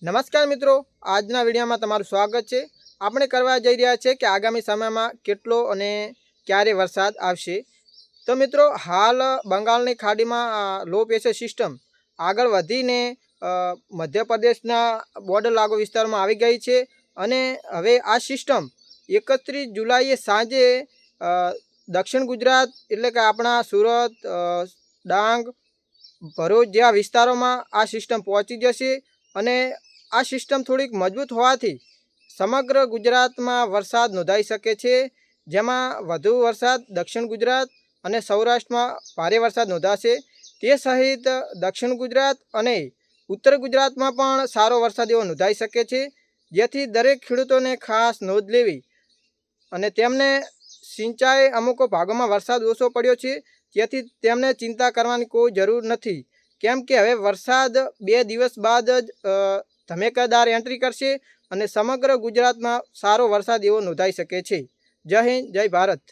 નમસ્કાર મિત્રો, આજના વિડીયોમાં તમારું સ્વાગત છે। આપણે કરવા જઈ રહ્યા છે કે આગામી સમયમાં કેટલો અને ક્યારે વરસાદ આવશે। તો મિત્રો, હાલ બંગાળની ખાડીમાં લો પ્રેશર સિસ્ટમ આગળ વધીને મધ્યપ્રદેશના બોર્ડર લાગુ વિસ્તારમાં આવી ગઈ છે અને હવે આ સિસ્ટમ 31 જુલાઈએ સાંજે દક્ષિણ ગુજરાત એટલે કે આપણા સુરત, ડાંગ, ભરૂચ જેવા વિસ્તારોમાં આ સિસ્ટમ પહોંચી જશે અને આ સિસ્ટમ થોડીક મજબૂત હોવાથી સમગ્ર ગુજરાતમાં વરસાદ નોંધાઈ શકે છે, જેમાં વધુ વરસાદ દક્ષિણ ગુજરાત અને સૌરાષ્ટ્રમાં ભારે વરસાદ નોંધાશે। તે સહિત દક્ષિણ ગુજરાત અને ઉત્તર ગુજરાતમાં પણ સારો વરસાદ એવો નોંધાઈ શકે છે, જેથી દરેક ખેડૂતોને ખાસ નોંધ લેવી અને તેમને સિંચાઈ અમુક ભાગોમાં વરસાદ ઓછો પડ્યો છે, જેથી તેમને ચિંતા કરવાની કોઈ જરૂર નથી, કેમ કે હવે વરસાદ 2 દિવસ બાદ જ ધમાકેદાર એન્ટ્રી કરશે અને સમગ્ર ગુજરાતમાં સારો વરસાદ એવો નોંધાઈ શકે છે। જય હિન્દ, જય ભારત।